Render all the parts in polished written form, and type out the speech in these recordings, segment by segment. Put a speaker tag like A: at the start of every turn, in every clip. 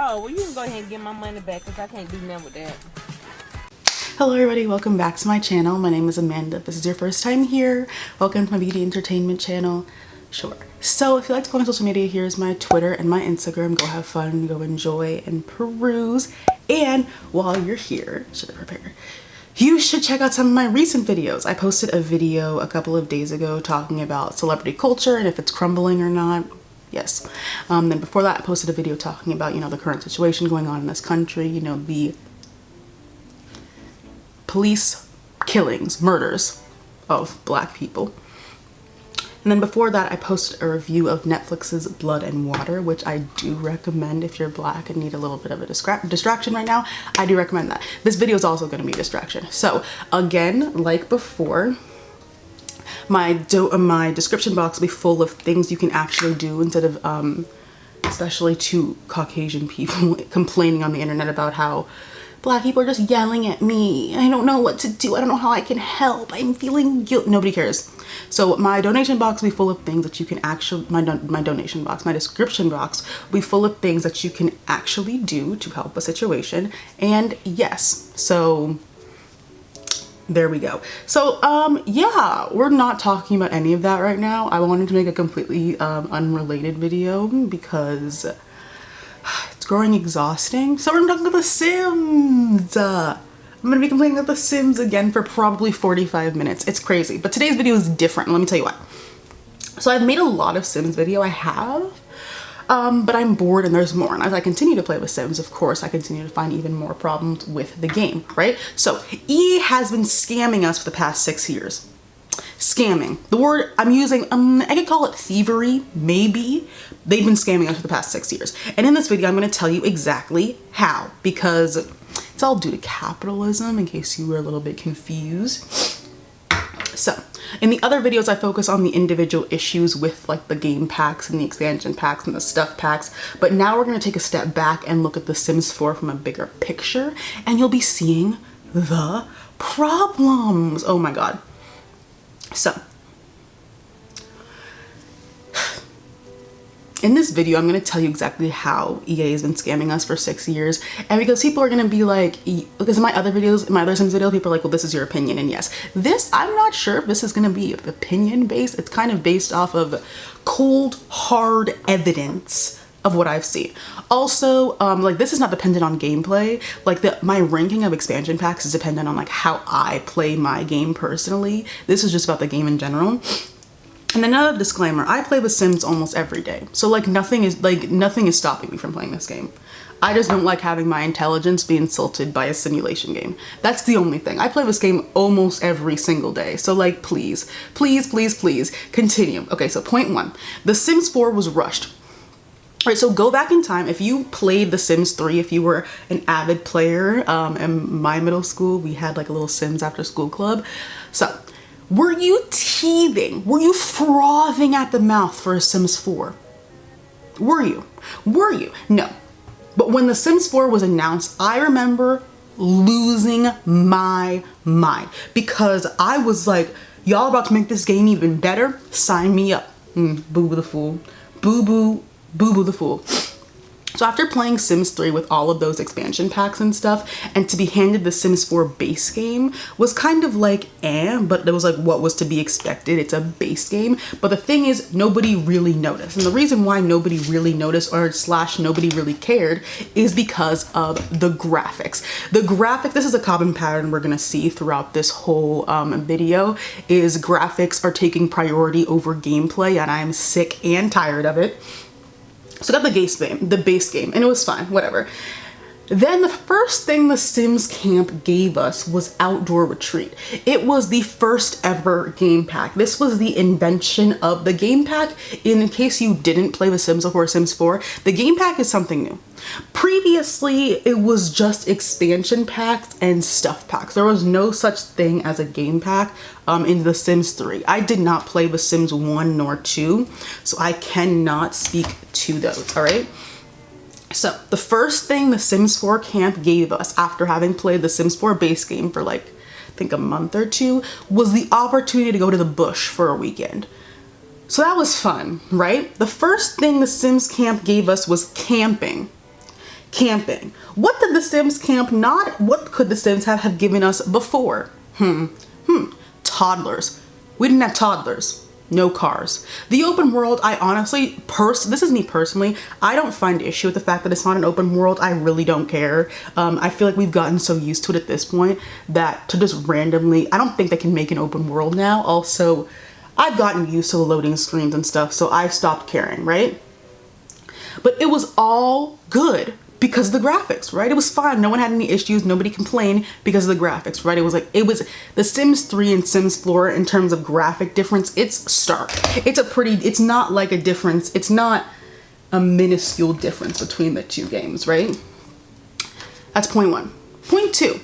A: Oh, well, you can go ahead and get my money back because I can't do nothing with that.
B: Hello everybody, welcome back to my channel. My name is Amanda. If this is your first time here, welcome to my beauty entertainment channel. Sure. So if you like to follow my social media, here's my Twitter and my Instagram. Go have fun, go enjoy and peruse. And while you're here, should have prepared, you should check out some of my recent videos. I posted a video a couple of days ago talking about celebrity culture and if it's crumbling or not. Yes. Then before that, I posted a video talking about, the current situation going on in this country, the police killings, murders of Black people. And then before that, I posted a review of Netflix's Blood and Water, which I do recommend if you're Black and need a little bit of a distraction right now. I do recommend that. This video is also going to be a distraction. So again, like before, my description box will be full of things you can actually do instead of, especially to Caucasian people complaining on the internet about how Black people are just yelling at me. I don't know what to do. I don't know how I can help. I'm feeling guilt. Nobody cares. So my donation box will be full of things that you can actually, my description box will be full of things that you can actually do to help a situation. And yes, so there we go. So yeah, we're not talking about any of that right now. I wanted to make a completely unrelated video because it's growing exhausting. So we're talking about The Sims. I'm gonna be complaining about The Sims again for probably 45 minutes. It's crazy, but today's video is different. Let me tell you why. So I've made a lot of Sims video, I have, but I'm bored and there's more. And as I continue to play with Sims, of course, I continue to find even more problems with the game, right? So EA has been scamming us for the past 6 years. Scamming. The word I'm using, I could call it thievery, maybe. They've been scamming us for the past 6 years. And in this video, I'm going to tell you exactly how, because it's all due to capitalism, in case you were a little bit confused. So, in the other videos, I focus on the individual issues with like the game packs and the expansion packs and the stuff packs. But now we're going to take a step back and look at The Sims 4 from a bigger picture, and you'll be seeing the problems. Oh my God. So, in this video, I'm going to tell you exactly how EA has been scamming us for 6 years. And because people are going to be like, because in my other videos, in my other Sims video, people are like, well, this is your opinion. And yes, this, I'm not sure if this is going to be opinion based. It's kind of based off of cold, hard evidence of what I've seen. Also, like this is not dependent on gameplay. Like my ranking of expansion packs is dependent on like how I play my game personally. This is just about the game in general. And then another disclaimer, I play with Sims almost every day. So like nothing is stopping me from playing this game. I just don't like having my intelligence be insulted by a simulation game. That's the only thing. I play this game almost every single day. So like, please, please, please, please continue. Okay, so point 1, The Sims 4 was rushed. All right, so go back in time. If you played The Sims 3, if you were an avid player, in my middle school, we had like a little Sims after school club. So were you teething? Were you frothing at the mouth for a Sims 4? Were you? Were you? No. But when The Sims 4 was announced, I remember losing my mind because I was like, y'all about to make this game even better? Sign me up. Boo-boo the fool. Boo-boo. Boo-boo the fool. So after playing Sims 3 with all of those expansion packs and stuff, and to be handed the Sims 4 base game was kind of like but it was like what was to be expected. It's a base game. But the thing is, nobody really noticed. And the reason why nobody really noticed or / nobody really cared is because of the graphics. The graphics, this is a common pattern we're gonna see throughout this whole video, is graphics are taking priority over gameplay, and I'm sick and tired of it. So I got the base game, and it was fine, whatever. Then the first thing the Sims camp gave us was Outdoor Retreat. It was the first ever game pack. This was the invention of the game pack. In case you didn't play The Sims before Sims 4, the game pack is something new. Previously, it was just expansion packs and stuff packs. There was no such thing as a game pack in The Sims 3. I did not play The Sims 1 nor 2, so I cannot speak to those, all right? So the first thing the Sims 4 camp gave us after having played the Sims 4 base game for like, I think a month or two, was the opportunity to go to the bush for a weekend. So that was fun, right? The first thing the Sims camp gave us was camping. Camping. What did the Sims camp not? What could the Sims have given us before? Toddlers. We didn't have toddlers. No cars. The open world, I honestly, this is me personally, I don't find issue with the fact that it's not an open world. I really don't care. I feel like we've gotten so used to it at this point that to just randomly, I don't think they can make an open world now. Also, I've gotten used to the loading screens and stuff, so I've stopped caring, right? But it was all good because of the graphics, right? It was fine. No one had any issues. Nobody complained because of the graphics, right? It was the Sims 3 and Sims 4 in terms of graphic difference. It's stark. It's not like a difference. It's not a minuscule difference between the two games, right? That's point one. Point two.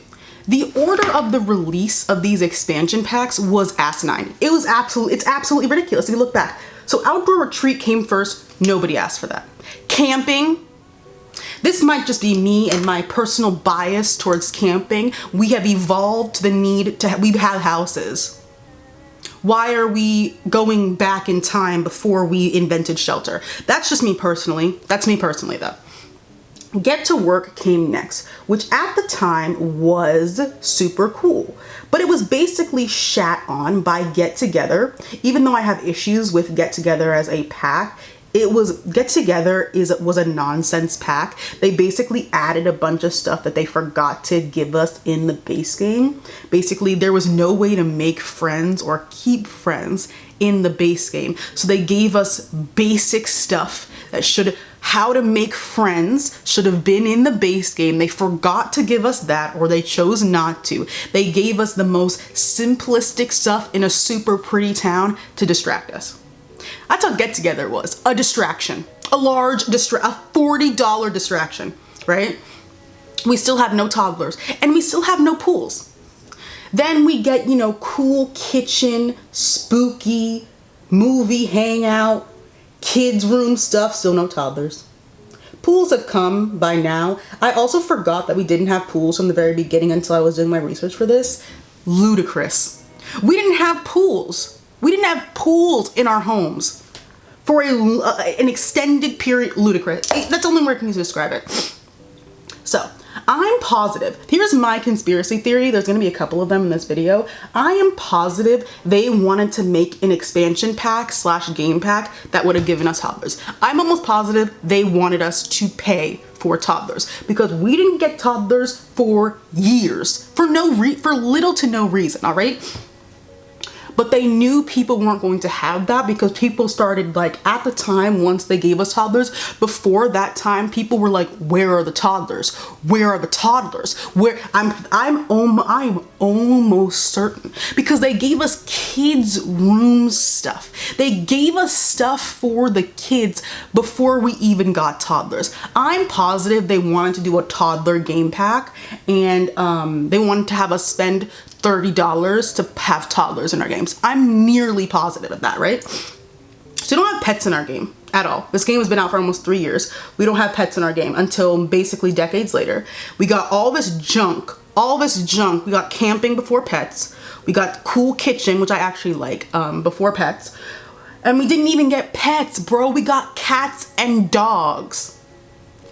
B: The order of the release of these expansion packs was asinine. It's absolutely ridiculous if you look back. So Outdoor Retreat came first. Nobody asked for that. Camping. This might just be me and my personal bias towards camping. We have evolved to the need to, we have houses. Why are we going back in time before we invented shelter? That's just me personally. That's me personally though. Get to Work came next, which at the time was super cool, but it was basically shat on by Get Together. Even though I have issues with Get Together as a pack, Get Together was a nonsense pack. They basically added a bunch of stuff that they forgot to give us in the base game. Basically, there was no way to make friends or keep friends in the base game. So they gave us basic stuff that how to make friends should have been in the base game. They forgot to give us that, or they chose not to. They gave us the most simplistic stuff in a super pretty town to distract us. That's how Get Together was. A distraction. A $40 distraction, right? We still have no toddlers and we still have no pools. Then we get, cool kitchen, spooky, movie hangout, kids room stuff, still no toddlers. Pools have come by now. I also forgot that we didn't have pools from the very beginning until I was doing my research for this. Ludicrous. We didn't have pools. We didn't have pools in our homes for an extended period. Ludicrous. That's the only word I can use to describe it. So, I'm positive. Here's my conspiracy theory. There's going to be a couple of them in this video. I am positive they wanted to make an expansion pack / game pack that would have given us toddlers. I'm almost positive they wanted us to pay for toddlers because we didn't get toddlers for years for little to no reason, all right? But they knew people weren't going to have that because people started at the time, once they gave us toddlers, before that time, people were like, where are the toddlers? Where are the toddlers? I'm almost certain because they gave us kids room stuff. They gave us stuff for the kids before we even got toddlers. I'm positive they wanted to do a toddler game pack and they wanted to have us spend $30 to have toddlers in our games. I'm nearly positive of that, right? So we don't have pets in our game at all. This game has been out for almost 3 years. We don't have pets in our game until basically decades later. We got all this junk. We got camping before pets. We got cool kitchen, which I actually like, before pets. And we didn't even get pets, bro. We got cats and dogs.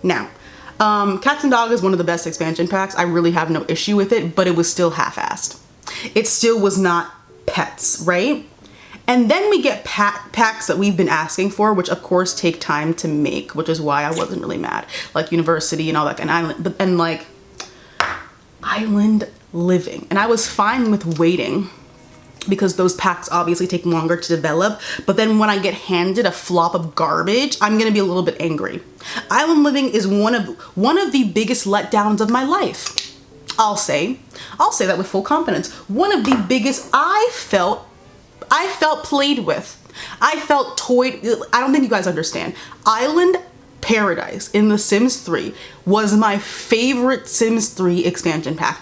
B: Now, Cats and Dogs is one of the best expansion packs. I really have no issue with it, but it was still half-assed. It still was not pets, right? And then we get packs that we've been asking for, which of course take time to make, which is why I wasn't really mad. Like University and all that, and Island, and like Island Living. And I was fine with waiting because those packs obviously take longer to develop. But then when I get handed a flop of garbage, I'm gonna be a little bit angry. Island Living is one of the biggest letdowns of my life. I'll say that with full confidence. One of the biggest. I felt played with. I felt toyed. I don't think you guys understand. Island Paradise in The Sims 3 was my favorite Sims 3 expansion pack.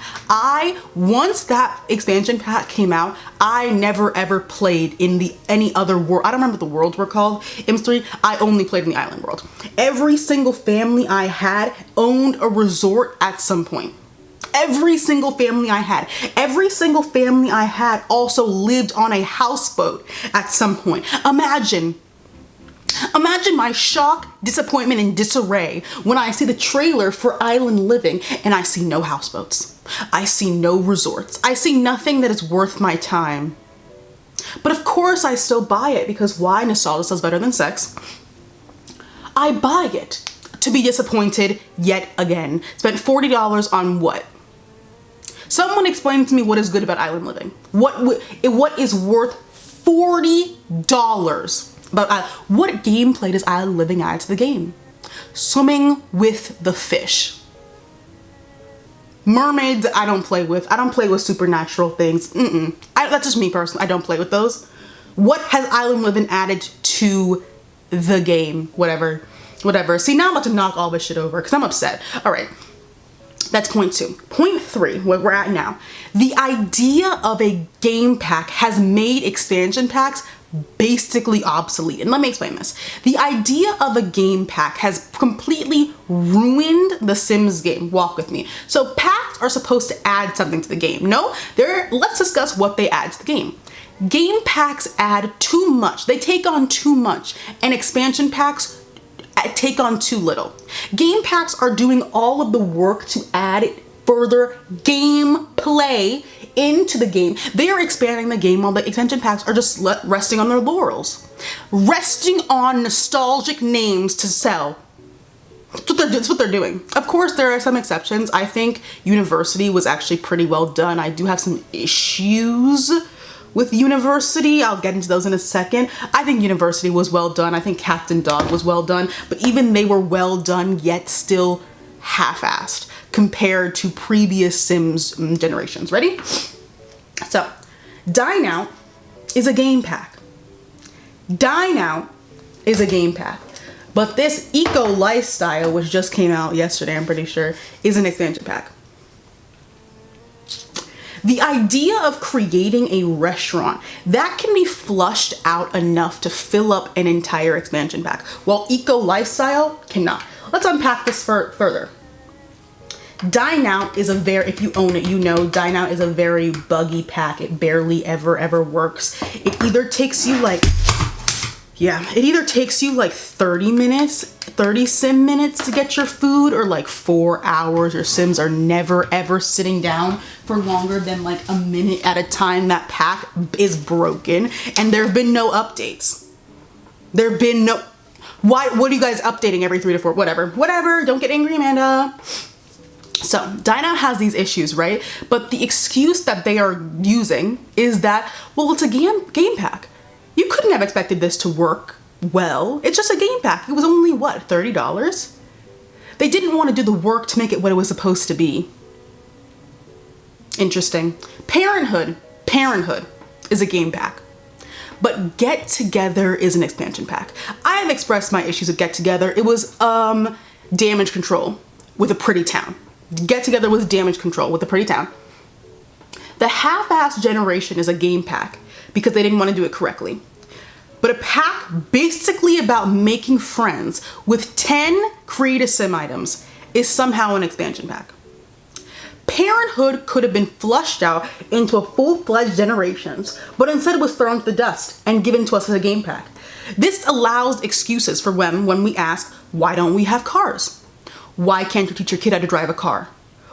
B: Once that expansion pack came out, I never ever played in any other world. I don't remember what the worlds were called. Sims 3, I only played in the island world. Every single family I had owned a resort at some point. Every single family I had also lived on a houseboat at some point. Imagine Imagine my shock, disappointment, and disarray when I see the trailer for Island Living and I see no houseboats. I see no resorts. I see nothing that is worth my time. But of course I still buy it because why? Nostalgia sells better than sex. I buy it to be disappointed yet again. Spent $40 on what? Someone explain to me what is good about Island Living. What is worth $40? But what gameplay does Island Living add to the game? Swimming with the fish. Mermaids, I don't play with. I don't play with supernatural things. That's just me personally. I don't play with those. What has Island Living added to the game? Whatever. See, now I'm about to knock all this shit over because I'm upset. All right. That's point 2. Point 3, where we're at now. The idea of a game pack has made expansion packs basically obsolete. And let me explain this. The idea of a game pack has completely ruined the Sims game. Walk with me. So packs are supposed to add something to the game. No, let's discuss what they add to the game. Game packs add too much. They take on too much. And expansion packs take on too little. Game packs are doing all of the work to add further gameplay into the game. They are expanding the game while the expansion packs are just resting on their laurels. Resting on nostalgic names to sell. That's what they're doing. Of course, there are some exceptions. I think University was actually pretty well done. I do have some issues with University. I'll get into those in a second. I think University was well done. I think Captain Dog was well done, but even they were well done, yet still half-assed compared to previous Sims generations. Ready? So, Dine Out is a game pack. Dine Out is a game pack. But this Eco Lifestyle, which just came out yesterday, I'm pretty sure, is an expansion pack. The idea of creating a restaurant that can be flushed out enough to fill up an entire expansion pack, while Eco Lifestyle cannot. Let's unpack this further. Dine Out is if you own it, you know Dine Out is a very buggy pack. It barely ever works. It either takes you like 30 sim minutes to get your food, or like 4 hours. Your Sims are never ever sitting down for longer than like a minute at a time. That pack is broken, and there have been no updates. What are you guys updating every 3 to 4? Whatever, don't get angry, Amanda. So Dine Out has these issues, right? But the excuse that they are using is that, well, it's a game pack. You couldn't have expected this to work well. It's just a game pack. It was only, what, $30? They didn't want to do the work to make it what it was supposed to be. Interesting. Parenthood is a game pack. But Get Together is an expansion pack. I have expressed my issues with Get Together. It was damage control with a pretty town. Get Together was damage control with a pretty town. The Half-Assed Generation is a game pack because they didn't want to do it correctly. But a pack basically about making friends with 10 Create a Sim items is somehow an expansion pack. Parenthood could have been flushed out into a full-fledged Generations, but instead it was thrown to the dust and given to us as a game pack. This allows excuses for when we ask, why don't we have cars? Why can't you teach your kid how to drive a car?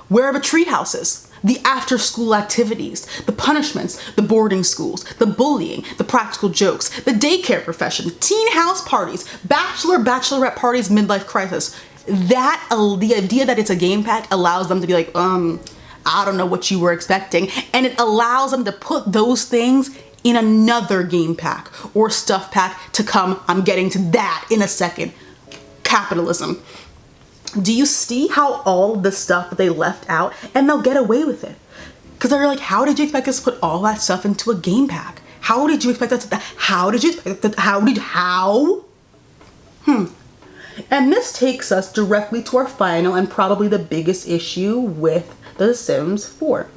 B: Where are the tree houses? The after-school activities, the punishments, the boarding schools, the bullying, the practical jokes, the daycare profession, teen house parties, bachelorette parties, midlife crisis. The idea that it's a game pack allows them to be like, I don't know what you were expecting. And it allows them to put those things in another game pack or stuff pack to come. I'm getting to that in a second. Capitalism. Do you see how all the stuff that they left out, and they'll get away with it? Because they're like, how did you expect us to put all that stuff into a game pack? How did you expect that? How did you expect that? How? And this takes us directly to our final and probably the biggest issue with The Sims 4.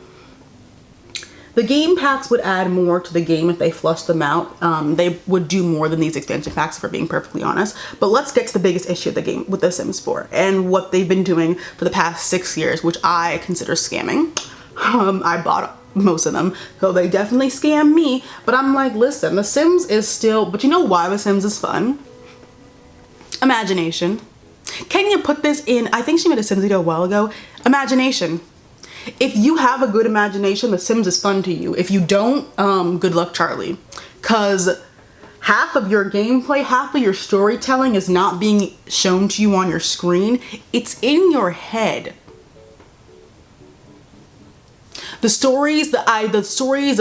B: The game packs would add more to the game if they flushed them out. They would do more than these expansion packs, if we're being perfectly honest. But let's get to the biggest issue of the game with The Sims 4 and what they've been doing for the past 6 years, which I consider scamming. I bought most of them, so they definitely scam me. But I'm like, listen, The Sims is still, but you know why The Sims is fun? Imagination. Can you put this in, I think she made a Sims video a while ago. Imagination. If you have a good imagination, The Sims is fun to you. If you don't, good luck, Charlie. Cause half of your gameplay, half of your storytelling is not being shown to you on your screen. It's in your head. The stories, the backstory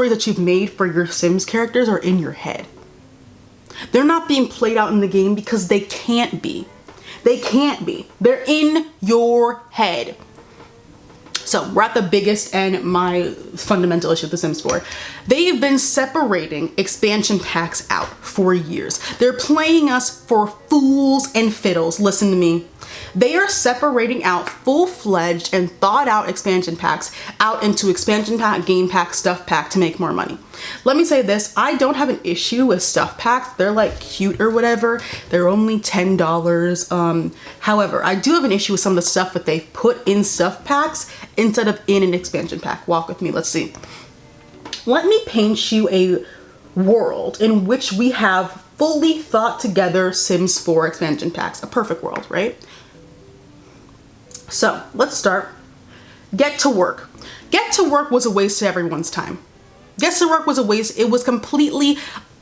B: that you've made for your Sims characters are in your head. They're not being played out in the game because they can't be. They can't be. They're in your head. So we're at the biggest and my fundamental issue with The Sims 4. They've been separating expansion packs out for years. They're playing us for fools and fiddles. Listen to me. They are separating out full-fledged and thought-out expansion packs out into expansion pack, game pack, stuff pack to make more money. Let me say this, I don't have an issue with stuff packs. They're like cute or whatever. They're only $10. However, I do have an issue with some of the stuff that they've put in stuff packs instead of in an expansion pack. Walk with me, let's see. Let me paint you a world in which we have fully thought together Sims 4 expansion packs. A perfect world, right? So let's start. Get to work. Get to work was a waste of everyone's time. Get to work was a waste. It was completely,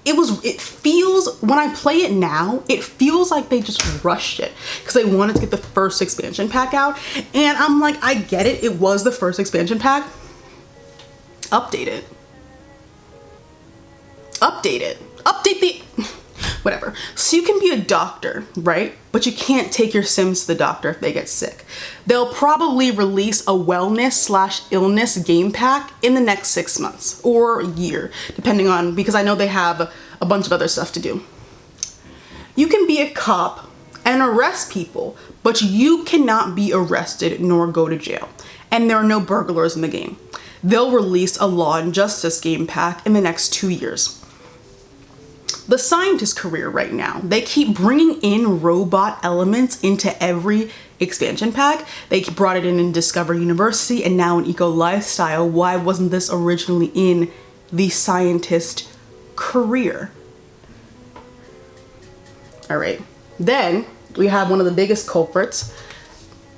B: it feels, when I play it now, it feels like they just rushed it because they wanted to get the first expansion pack out. And I'm like, I get it. It was the first expansion pack. Update it. Update it. Update the, whatever. So you can be a doctor, right? But you can't take your Sims to the doctor if they get sick. They'll probably release a wellness/illness game pack in the next 6 months or a year, depending on, because I know they have a bunch of other stuff to do. You can be a cop and arrest people, but you cannot be arrested nor go to jail. And there are no burglars in the game. They'll release a Law and Justice game pack in the next 2 years. The scientist career right now, they keep bringing in robot elements into every expansion pack. They brought it in Discover University and now in Eco Lifestyle. Why wasn't this originally in the scientist career? All right, then we have one of the biggest culprits.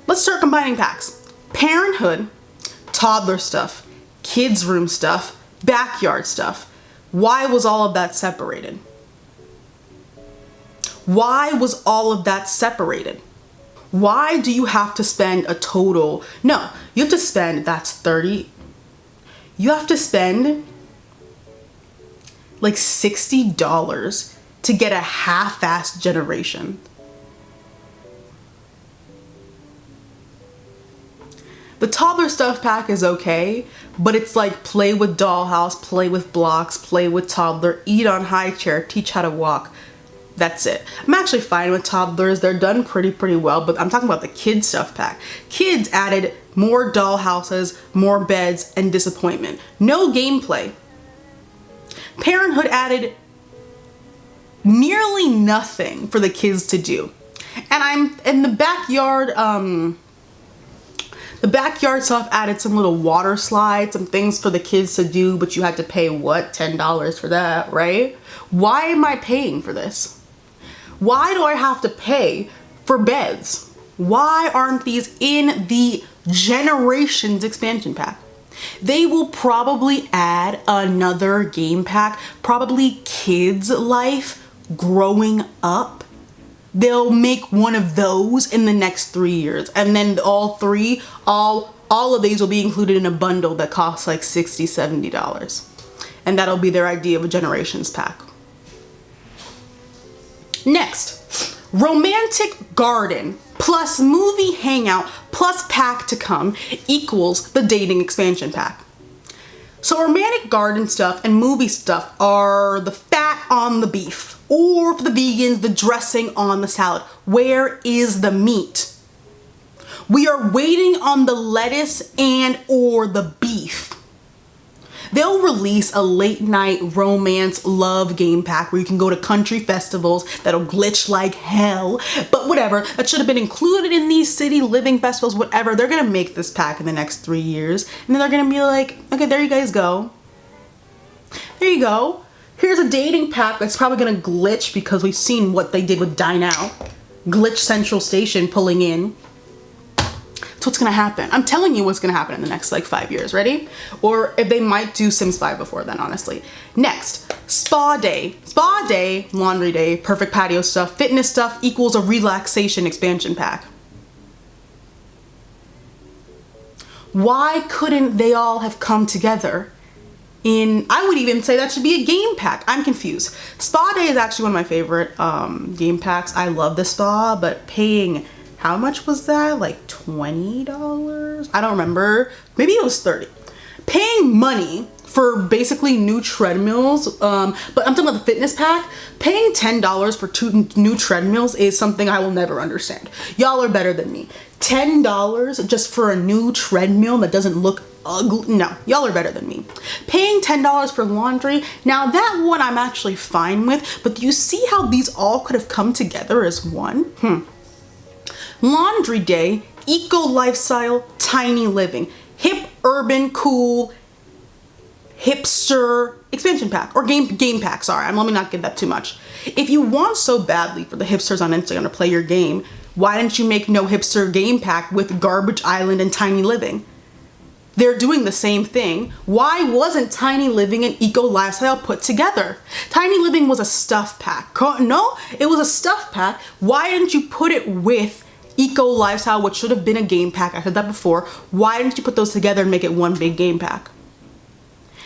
B: Let's start combining packs. Parenthood, toddler stuff, kids room stuff, backyard stuff. Why was all of that separated? Why was all of that separated? Why do you have to spend a total? No, you have to spend, that's 30. You have to spend like $60 to get a half-assed generation. The toddler stuff pack is okay, but it's like play with dollhouse, play with blocks, play with toddler, eat on high chair, teach how to walk. That's it. I'm actually fine with toddlers. They're done pretty well, but I'm talking about the kids stuff pack. Kids added more dollhouses, more beds, and disappointment. No gameplay. Parenthood added nearly nothing for the kids to do. And I'm in the backyard stuff added some little water slides, some things for the kids to do, but you had to pay what, $10 for that, right? Why am I paying for this? Why do I have to pay for beds? Why aren't these in the Generations expansion pack? They will probably add another game pack, probably Kids Life, Growing Up. They'll make one of those in the next 3 years. And then all of these will be included in a bundle that costs like $60, $70. And that'll be their idea of a Generations pack. Next, romantic garden plus movie hangout plus pack to come equals the dating expansion pack. So romantic garden stuff and movie stuff are the fat on the beef, or for the vegans, the dressing on the salad. Where is the meat? We are waiting on the lettuce and or the beef. They'll release a late night romance love game pack where you can go to country festivals that'll glitch like hell, but whatever, that should have been included in these city living festivals, whatever. They're gonna make this pack in the next 3 years, and then they're gonna be like, okay, there you guys go. There you go. Here's a dating pack that's probably gonna glitch because we've seen what they did with Die Now. Glitch Central Station pulling in. So what's gonna happen? I'm telling you what's gonna happen in the next like 5 years. Ready? Or if they might do Sims 5 before then, honestly. Next, spa day. Spa day, laundry day, perfect patio stuff, fitness stuff equals a relaxation expansion pack. Why couldn't they all have come together in, I would even say that should be a game pack. I'm confused. Spa day is actually one of my favorite game packs. I love the spa, but paying, how much was that? Like $20? I don't remember. Maybe it was 30. Paying money for basically new treadmills, but I'm talking about the fitness pack. Paying $10 for 2 new treadmills is something I will never understand. Y'all are better than me. $10 just for a new treadmill that doesn't look ugly? No, y'all are better than me. Paying $10 for laundry, now that one I'm actually fine with, but do you see how these all could have come together as one? Laundry day, eco lifestyle, tiny living, hip, urban, cool, hipster expansion pack, or game pack, sorry, let me not give that too much. If you want so badly for the hipsters on Instagram to play your game, why didn't you make no hipster game pack with Garbage Island and Tiny Living? They're doing the same thing. Why wasn't Tiny Living and Eco Lifestyle put together? Tiny Living was a stuff pack. No, it was a stuff pack. Why didn't you put it with Eco Lifestyle, which should have been a game pack? I said that before. Why didn't you put those together and make it one big game pack?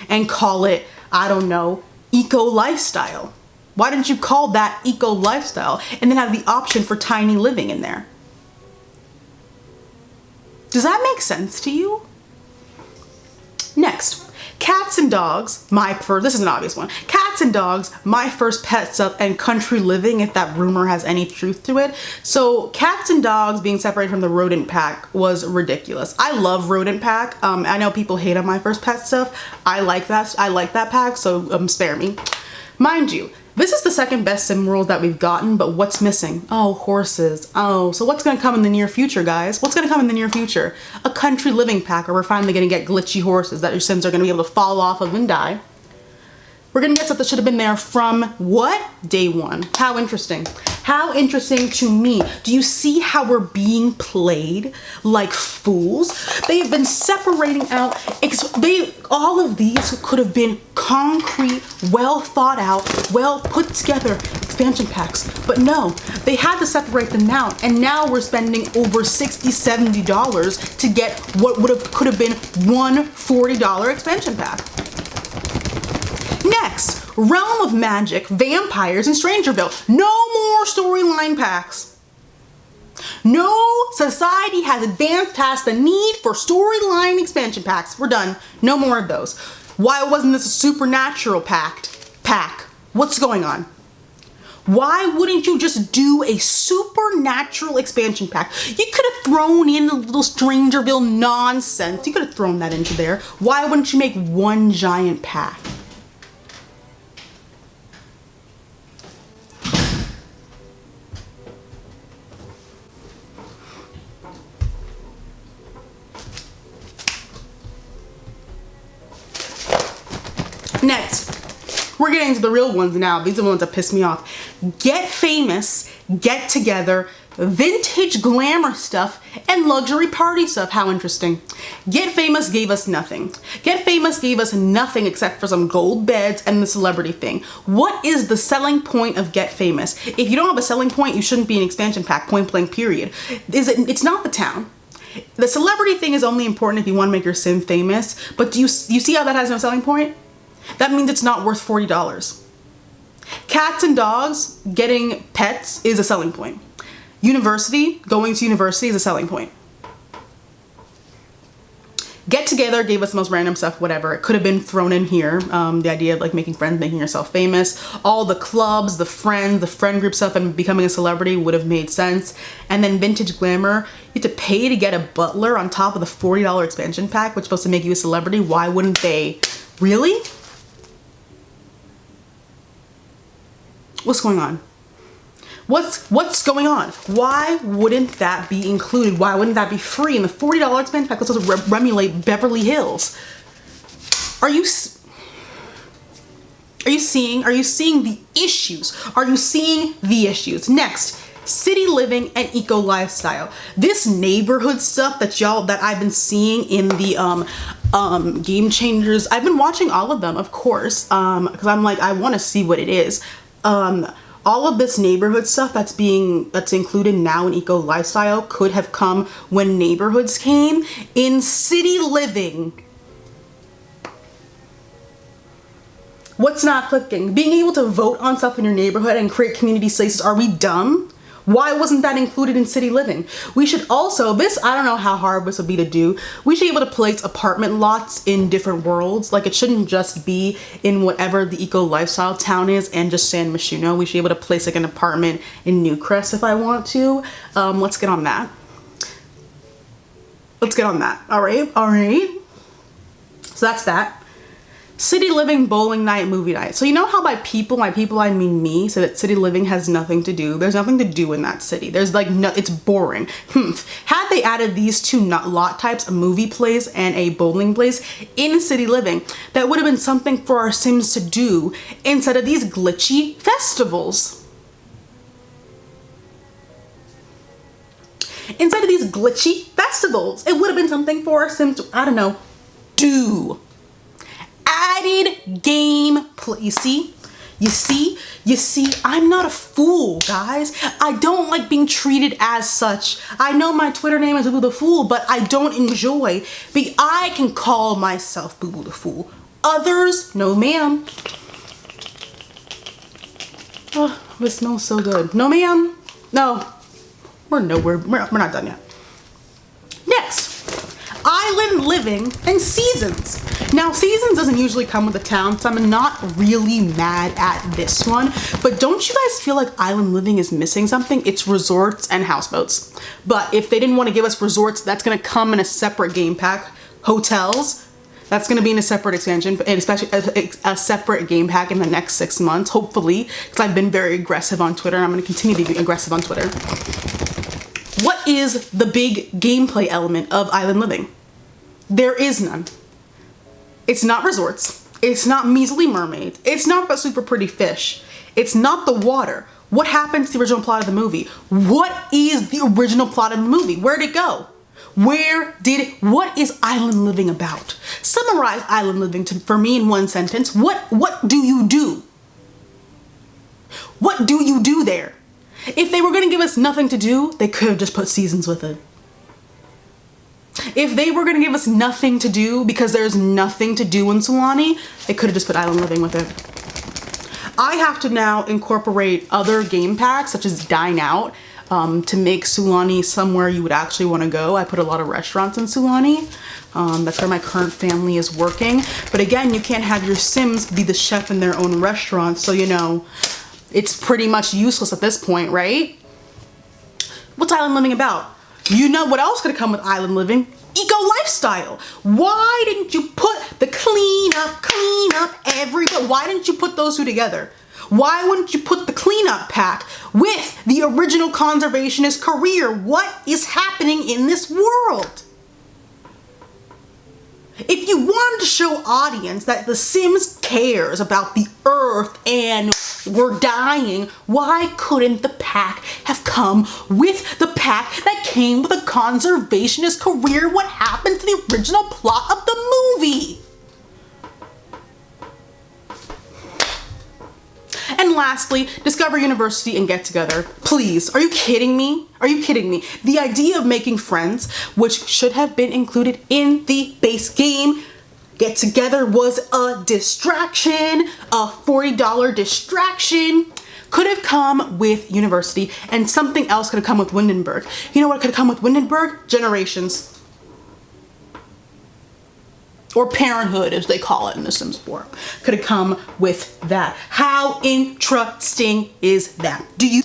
B: And call it, I don't know, Eco Lifestyle. Why didn't you call that Eco Lifestyle and then have the option for Tiny Living in there? Does that make sense to you? Next, cats and dogs, this is an obvious one. Cats and dogs, my first pet stuff, and country living, if that rumor has any truth to it. So cats and dogs being separated from the rodent pack was ridiculous. I love rodent pack. I know people hate on my first pet stuff. I like that pack, so spare me. Mind you, this is the second best sim world that we've gotten, but what's missing? Oh, horses. Oh, so what's gonna come in the near future, guys? What's gonna come in the near future? A country living pack, or we're finally gonna get glitchy horses that your sims are gonna be able to fall off of and die. We're gonna get stuff that should have been there from what? Day one. How interesting. How interesting to me. Do you see how we're being played like fools? They've been separating out, all of these could have been concrete, well thought out, well put together expansion packs, but no, they had to separate them out, and now we're spending over $60, $70 to get what could have been one $40 expansion pack. Next, Realm of Magic, Vampires, and Strangerville. No more storyline packs. No, society has advanced past the need for storyline expansion packs. We're done. No more of those. Why wasn't this a supernatural pack? What's going on? Why wouldn't you just do a supernatural expansion pack? You could have thrown in the little Strangerville nonsense. You could have thrown that into there. Why wouldn't you make one giant pack? Next, we're getting to the real ones now. These are the ones that piss me off. Get famous, get together, vintage glamour stuff, and luxury party stuff. How interesting. Get famous gave us nothing. Get famous gave us nothing except for some gold beds and the celebrity thing. What is the selling point of Get Famous? If you don't have a selling point, you shouldn't be an expansion pack, point blank period. It's not the town. The celebrity thing is only important if you want to make your sim famous, but do you see how that has no selling point? That means it's not worth $40. Cats and dogs getting pets is a selling point. University, going to university is a selling point. Get together gave us the most random stuff, whatever. It could have been thrown in here. The idea of like making friends, making yourself famous. All the clubs, the friends, the friend group stuff, and becoming a celebrity would have made sense. And then vintage glamour, you have to pay to get a butler on top of the $40 expansion pack, which is supposed to make you a celebrity. Why wouldn't they? Really? What's going on? What's going on? Why wouldn't that be included? Why wouldn't that be free in the $40 expansion pack? Let's also remulate Beverly Hills. Are you seeing the issues? Are you seeing the issues? Next, city living and eco lifestyle. This neighborhood stuff that I've been seeing in the Game Changers. I've been watching all of them, of course, because I'm like, I want to see what it is. All of this neighborhood stuff that's included now in eco lifestyle could have come when neighborhoods came. In city living, what's not clicking? Being able to vote on stuff in your neighborhood and create community spaces. Are we dumb? Why wasn't that included in city living? We should also, I don't know how hard this would be to do. We should be able to place apartment lots in different worlds. Like, it shouldn't just be in whatever the eco lifestyle town is and just San Myshuno. We should be able to place like an apartment in Newcrest if I want to. Let's get on that. All right. So that's that. City living, bowling night, movie night. So you know how by people I mean me, so that city living has nothing to do. There's nothing to do in that city. There's like no, it's boring. Had they added these two lot types, a movie place and a bowling place in city living, that would have been something for our Sims to do instead of these glitchy festivals. It would have been something for our Sims to, I don't know, do. Added gameplay. You see, I'm not a fool, guys. I don't like being treated as such. I know my Twitter name is Boo Boo the Fool, but I don't enjoy. I can call myself Boo Boo the Fool. Others, no ma'am. Oh, this smells so good. No ma'am. No, we're not done yet. Next, island living and seasons. Now, seasons doesn't usually come with a town, so I'm not really mad at this one. But don't you guys feel like island living is missing something? It's resorts and houseboats. But if they didn't want to give us resorts, that's going to come in a separate game pack. Hotels, that's going to be in a separate expansion, and especially a separate game pack in the next 6 months, hopefully, because I've been very aggressive on Twitter, and I'm going to continue to be aggressive on Twitter. What is the big gameplay element of island living? There is none. It's not resorts. It's not measly mermaids. It's not but super pretty fish. It's not the water. What happened to the original plot of the movie? What is the original plot of the movie? Where'd it go? What is island living about? Summarize island living for me in one sentence. What do you do? What do you do there? If they were gonna give us nothing to do, they could have just put seasons with it. If they were going to give us nothing to do because there's nothing to do in Sulani, they could have just put island living with it. I have to now incorporate other game packs such as Dine Out to make Sulani somewhere you would actually want to go. I put a lot of restaurants in Sulani. That's where my current family is working. But again, you can't have your Sims be the chef in their own restaurant. So, you know, it's pretty much useless at this point, right? What's island living about? You know what else could have come with island living? Eco lifestyle. Why didn't you put the clean up, everybody? Why didn't you put those two together? Why wouldn't you put the cleanup pack with the original conservationist career? What is happening in this world? If you wanted to show audience that The Sims cares about the earth and we're dying, why couldn't the pack have come with the pack that came with a conservationist career? What happened to the original plot of the movie? And lastly, Discover University and Get Together. Please, are you kidding me? Are you kidding me? The idea of making friends, which should have been included in the base game, Get Together was a distraction, a $40 distraction. Could have come with University, and something else could have come with Windenburg. You know what could have come with Windenburg? Generations. Or Parenthood, as they call it in The Sims 4, could have come with that. How interesting is that? Do you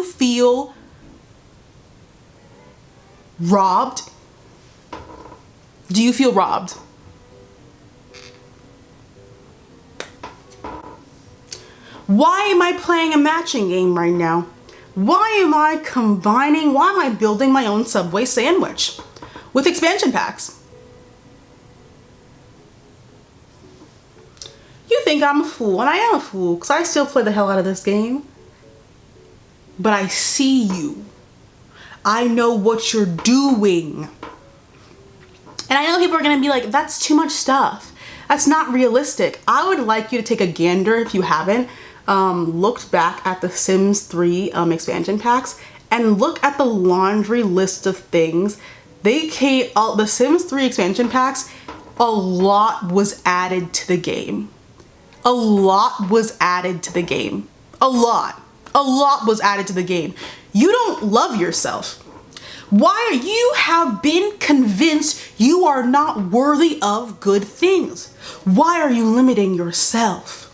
B: feel robbed? Do you feel robbed? Why am I playing a matching game right now? Why am I building my own Subway sandwich with expansion packs? You think I'm a fool, and I am a fool, because I still play the hell out of this game. But I see you. I know what you're doing. And I know people are gonna be like, that's too much stuff. That's not realistic. I would like you to take a gander, if you haven't, looked back at the Sims 3 expansion packs and look at the laundry list of things. The Sims 3 expansion packs, a lot was added to the game. A lot was added to the game. A lot was added to the game. You don't love yourself. Why you have been convinced you are not worthy of good things? Why are you limiting yourself?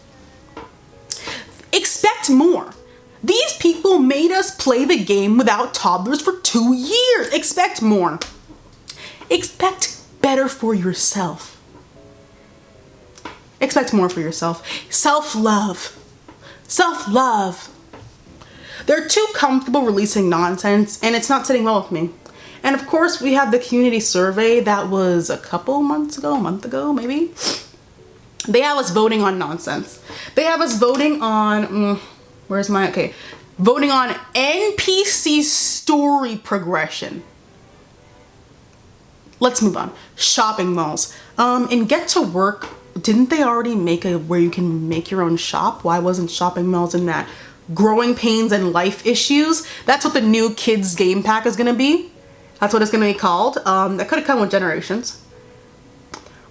B: Expect more. These people made us play the game without toddlers for 2 years. Expect more. Expect better for yourself. Expect more for yourself. Self-love. Self-love. They're too comfortable releasing nonsense, and it's not sitting well with me. And of course, we have the community survey that was a couple months ago, a month ago, maybe. They have us voting on nonsense. They have us voting on, voting on NPC story progression. Let's move on. Shopping malls. In Get to Work, didn't they already make where you can make your own shop? Why wasn't shopping malls in that? Growing pains and life issues. That's what the new kids game pack is gonna be. That's what it's gonna be called. That could have come with Generations.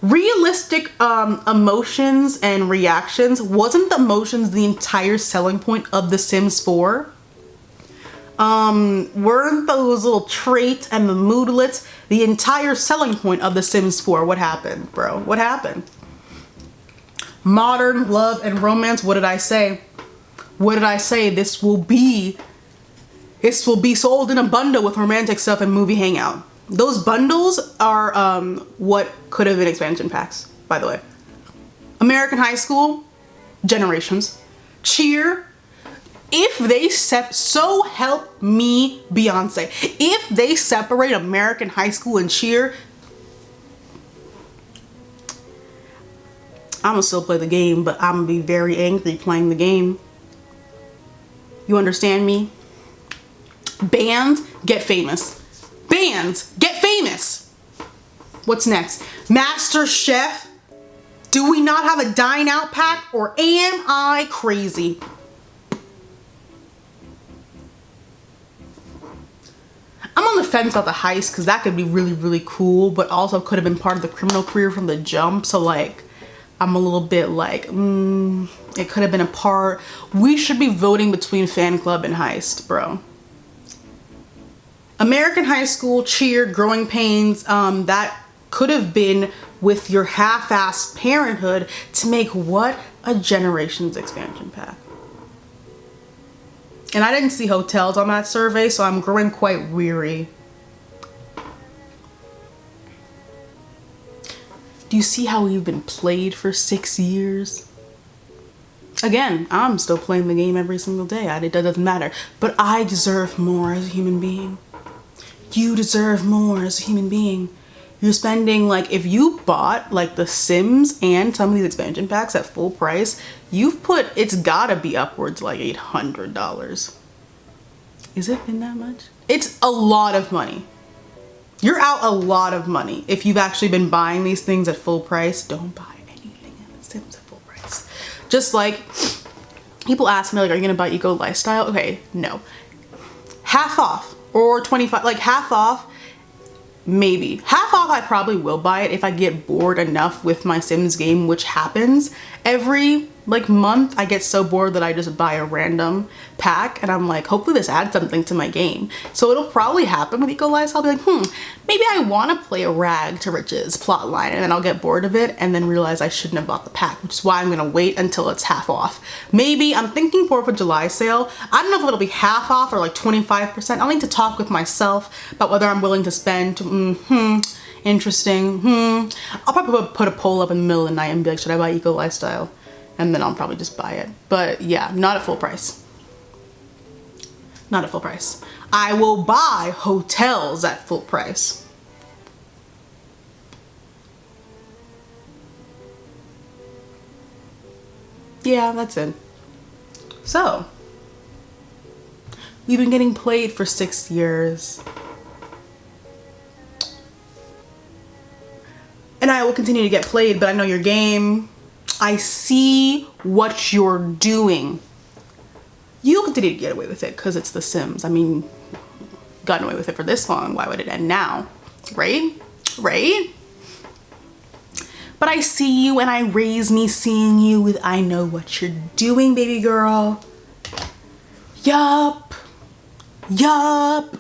B: Realistic emotions and reactions. Wasn't the emotions the entire selling point of The Sims 4? Weren't those little traits and the moodlets the entire selling point of The Sims 4? What happened, bro? What happened? Modern love and romance. What did I say? What did I say? This will be sold in a bundle with romantic stuff and movie hangout. Those bundles are what could have been expansion packs, by the way. American High School, Generations. Cheer. If they so help me Beyonce, if they separate American High School and Cheer, I'm gonna still play the game, but I'm gonna be very angry playing the game. You understand me? Bands get famous. Bands get famous. What's next? Master Chef. Do we not have a dine out pack, or am I crazy? I'm on the fence about the heist because that could be really, really cool, but also could have been part of the criminal career from the jump. So like, I'm a little bit like, it could have been a part. We should be voting between fan club and heist, bro. American High School, Cheer, Growing Pains, that could have been with your half-assed parenthood to make what? A Generations expansion pack. And I didn't see hotels on that survey, so I'm growing quite weary. Do you see how we've been played for 6 years? Again, I'm still playing the game every single day. It doesn't matter. But I deserve more as a human being. You deserve more as a human being. You're spending, like, if you bought like The Sims and some of these expansion packs at full price, it's gotta be upwards like $800. Is it been that much? It's a lot of money. You're out a lot of money. If you've actually been buying these things at full price, don't buy anything in The Sims at full price. Just like, people ask me, like, are you gonna buy Eco Lifestyle? Okay, no. Half off, or 25, like half off, maybe. Half off, I probably will buy it if I get bored enough with my Sims game, which happens every like month. I get so bored that I just buy a random pack and I'm like, hopefully this adds something to my game. So it'll probably happen with Eco Life. I'll be like, maybe I want to play a rag to riches plot line, and then I'll get bored of it and then realize I shouldn't have bought the pack, which is why I'm gonna wait until it's half off. Maybe I'm thinking 4th of July sale. I don't know if it'll be half off or like 25%. I'll need to talk with myself about whether I'm willing to spend. Interesting. I'll probably put a poll up in the middle of the night and be like, should I buy Eco Lifestyle? And then I'll probably just buy it. But yeah, not at full price. Not at full price. I will buy hotels at full price. yeah, that's it. So, we've been getting played for 6 years. And I will continue to get played, but I know your game. I see what you're doing. You'll continue to get away with it because it's The Sims. I mean, gotten away with it for this long. Why would it end now? Right? Right? But I see you and I raise me seeing you with I know what you're doing, baby girl. Yup. Yup.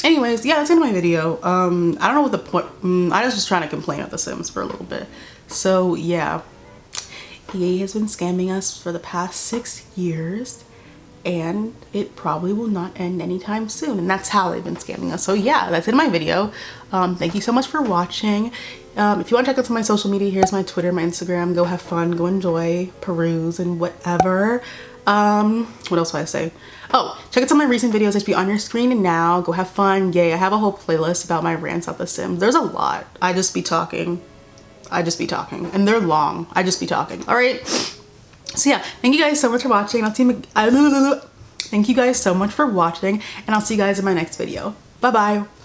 B: Anyways, yeah, that's the end of my video. I don't know what the point, I was just trying to complain about The Sims for a little bit. So yeah, EA has been scamming us for the past 6 years and it probably will not end anytime soon. And that's how they've been scamming us. So yeah, that's it in my video. Thank you so much for watching. If you want to check out some of my social media, here's my Twitter, my Instagram. Go have fun, go enjoy, peruse, and whatever. What else do I say? Oh, check out some of my recent videos that should be on your screen now. Go have fun. Yay, I have a whole playlist about my rants about The Sims. There's a lot. I just be talking. And they're long. I just be talking. All right. So yeah, thank you guys so much for watching. Thank you guys so much for watching, and I'll see you guys in my next video. Bye bye.